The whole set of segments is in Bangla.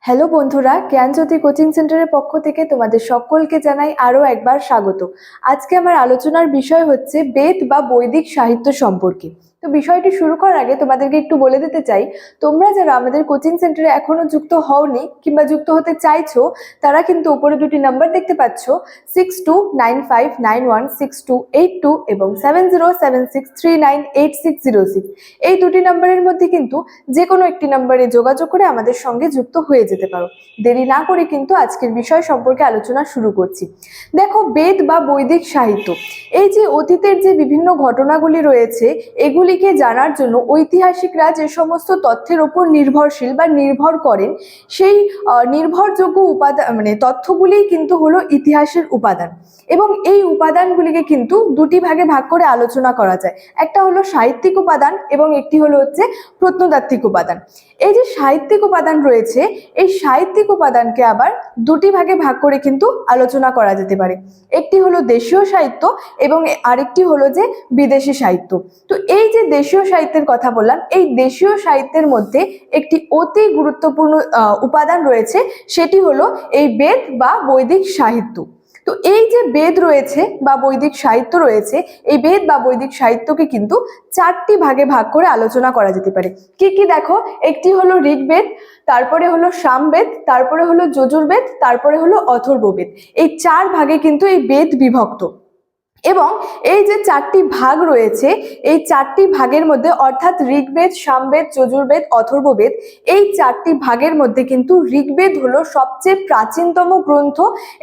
হ্যালো বন্ধুরা, জ্ঞানজ্যোতি কোচিং সেন্টারের পক্ষ থেকে তোমাদের সকলকে জানাই আরও একবার স্বাগত। আজকে আমার আলোচনার বিষয় হচ্ছে বেদ বা বৈদিক সাহিত্য সম্পর্কে। তো বিষয়টি শুরু করার আগে তোমাদেরকে একটু বলে দিতে চাই, তোমরা যারা আমাদের কোচিং সেন্টারে এখনো যুক্ত হওনি কিংবা যুক্ত হতে চাইছো, তারা কিন্তু উপরে দুটি নাম্বার দেখতে পাচ্ছ, 6295916282 এবং 7076398606। এই দুটি নাম্বারের মধ্যে কিন্তু যে কোনো একটি নাম্বারে যোগাযোগ করে আমাদের সঙ্গে যুক্ত হয়ে যেতে পারো। দেরি না করে কিন্তু আজকের বিষয় সম্পর্কে আলোচনা শুরু করছি। দেখো, বেদ বা বৈদিক সাহিত্য, এই যে অতীতের যে বিভিন্ন ঘটনাগুলি রয়েছে, এগুলিকে জানার জন্য ঐতিহাসিকরা যে সমস্ত তথ্যের উপর নির্ভরশীল বা নির্ভর করেন, সেই নির্ভরযোগ্য উপাদান তথ্যগুলিই কিন্তু হলো ইতিহাসের উপাদান। এবং এই উপাদানগুলিকে কিন্তু দুটি ভাগে ভাগ করে আলোচনা করা যায়। একটা হলো সাহিত্যিক উপাদান এবং একটি হলো হচ্ছে প্রত্নতাত্ত্বিক উপাদান। এই যে সাহিত্যিক উপাদান রয়েছে, এই সাহিত্যিক উপাদানকে আবার দুটি ভাগে ভাগ করে কিন্তু আলোচনা করা যেতে পারে। একটি হলো দেশীয় সাহিত্য এবং আরেকটি হলো যে বিদেশি সাহিত্য। তো এই যে দেশীয় সাহিত্যের কথা বললাম, এই দেশীয় সাহিত্যের মধ্যে একটি অতি গুরুত্বপূর্ণ উপাদান রয়েছে, সেটি হলো এই বেদ বা বৈদিক সাহিত্য। তো এই যে বেদ রয়েছে বা বৈদিক সাহিত্য রয়েছে, এই বেদ বা বৈদিক সাহিত্যকে কিন্তু চারটি ভাগে ভাগ করে আলোচনা করা যেতে পারে। কি কি দেখো, একটি হলো ঋগ্বেদ, তারপরে হলো সামবেদ, তারপরে হলো যজুর্বেদ, তারপরে হলো অথর্ববেদ। এই চার ভাগে কিন্তু এই বেদ বিভক্ত। এবং এই যে চারটি ভাগ রয়েছে, এই চারটি ভাগের মধ্যে অর্থাৎ ঋগ্বেদ, সামবেদ, যজুর্বেদ, অথর্ববেদ, এই চারটি ভাগের মধ্যে কিন্তু ঋগ্বেদ হলো সবচেয়ে প্রাচীনতম গ্রন্থ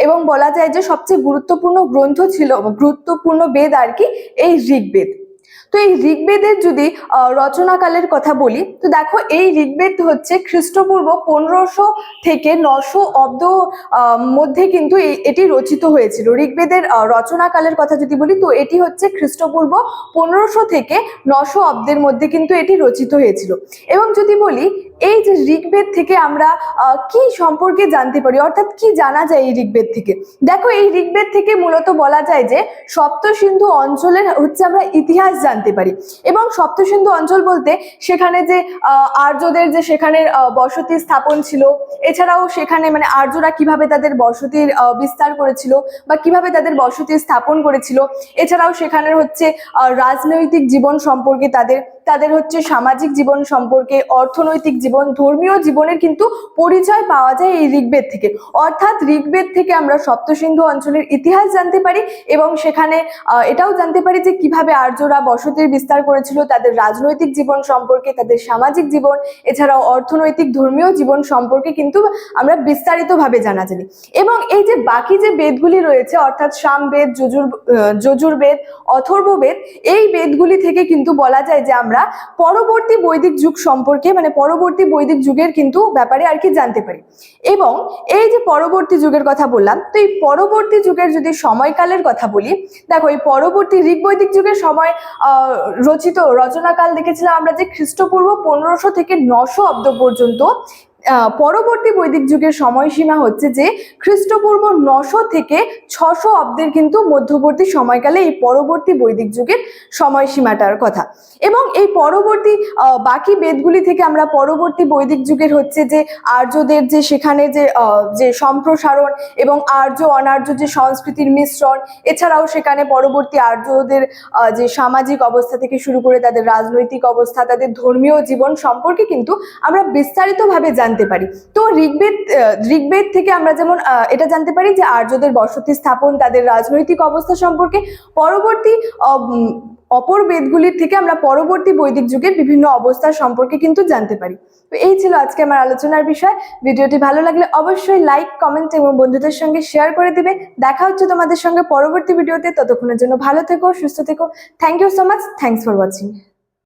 এবং বলা যায় যে সবচেয়ে গুরুত্বপূর্ণ গ্রন্থ ছিল, গুরুত্বপূর্ণ বেদ আর কি এই ঋগ্বেদ। তো এই ঋগ্বেদের যদি রচনাকালের কথা বলি, তো দেখো এই ঋগ্বেদ হচ্ছে খ্রিস্টপূর্ব 1500 থেকে 900 অব্দ মধ্যে কিন্তু এটি রচিত হয়েছিল। ঋগ্বেদের রচনাকালের কথা যদি বলি, তো এটি হচ্ছে খ্রিস্টপূর্ব 1500 থেকে 900 অব্দের মধ্যে কিন্তু এটি রচিত হয়েছিল। এবং যদি বলি এই যে ঋগ্বেদ থেকে আমরা কি সম্পর্কে জানতে পারি, অর্থাৎ কি জানা যায় এই ঋগ্বেদ থেকে, দেখো এই ঋগ্বেদ থেকে মূলত বলা যায় যে সপ্তসিন্ধু অঞ্চলের হচ্ছে আমরা ইতিহাস জানতে পারি। এবং সপ্তসিন্ধু অঞ্চল বলতে সেখানে যে আর্যদের যে সেখানে বসতি স্থাপন ছিল, এছাড়াও সেখানে আর্যরা কিভাবে তাদের বসতির বিস্তার করেছিল বা কিভাবে তাদের বসতি স্থাপন করেছিল, এছাড়াও সেখানের হচ্ছে রাজনৈতিক জীবন সম্পর্কে, তাদের হচ্ছে সামাজিক জীবন সম্পর্কে, অর্থনৈতিক জীবন, ধর্মীয় জীবনের কিন্তু পরিচয় পাওয়া যায় এই ঋগ্বেদ থেকে। অর্থাৎ ঋগ্বেদ থেকে আমরা সপ্তসিন্ধু অঞ্চলের ইতিহাস জানতে পারি এবং সেখানে এটাও জানতে পারি যে কিভাবে আর্যরা বসতির বিস্তার করেছিল, তাদের রাজনৈতিক জীবন সম্পর্কে, তাদের সামাজিক জীবন, এছাড়াও অর্থনৈতিক ধর্মীয় জীবন সম্পর্কে কিন্তু আমরা বিস্তারিতভাবে জানা জানি। এবং এই যে বাকি যে বেদগুলি রয়েছে, অর্থাৎ সামবেদ, যজুর্বেদ, অথর্ববেদ, এই বেদগুলি থেকে কিন্তু বলা যায় যে আমরা পরবর্তী বৈদিক যুগ সম্পর্কে, পরবর্তী বৈদিক যুগের কিন্তু ব্যাপারে আর কি জানতে পারি। এবং এই যে পরবর্তী যুগের কথা বললাম, তো এই পরবর্তী যুগের যদি সময়কালের কথা বলি, দেখো এই পরবর্তী ঋগ্বৈদিক যুগের সময় রচনাকাল দেখেছিলাম আমরা যে খ্রিস্টপূর্ব 1500 থেকে 900 অব্দ পর্যন্ত। পরবর্তী বৈদিক যুগের সময়সীমা হচ্ছে যে খ্রিস্টপূর্ব 900 থেকে 600 অব্দের কিন্তু মধ্যবর্তী সময়কালে এই পরবর্তী বৈদিক যুগের সময়সীমাটার কথা। এবং এই পরবর্তী বাকি বেদগুলি থেকে আমরা পরবর্তী বৈদিক যুগের হচ্ছে যে আর্যদের যে সেখানে যে সম্প্রসারণ এবং আর্য অনার্য যে সংস্কৃতির মিশ্রণ, এছাড়াও সেখানে পরবর্তী আর্যদের যে সামাজিক অবস্থা থেকে শুরু করে তাদের রাজনৈতিক অবস্থা, তাদের ধর্মীয় জীবন সম্পর্কে কিন্তু আমরা বিস্তারিতভাবে জানতে পারি। তো ঋগ্বেদ থেকে আমরা যেমন এটা জানতে পারি যে আর্যদের বসতি স্থাপন, তাদের রাজনৈতিক অবস্থা সম্পর্কে। পরবর্তী অপর বেদগুলির থেকে আমরা পরবর্তী বৈদিক যুগের বিভিন্ন অবস্থা সম্পর্কে কিন্তু জানতে পারি। তো এই ছিল আজকে আমার আলোচনার বিষয়। ভিডিওটি ভালো লাগলে অবশ্যই লাইক, কমেন্ট এবং বন্ধুদের সঙ্গে শেয়ার করে দিবে। দেখা হচ্ছে তোমাদের সঙ্গে পরবর্তী ভিডিওতে। ততক্ষণের জন্য ভালো থেকো, সুস্থ থেকো। Thank you so much. Thanks for watching.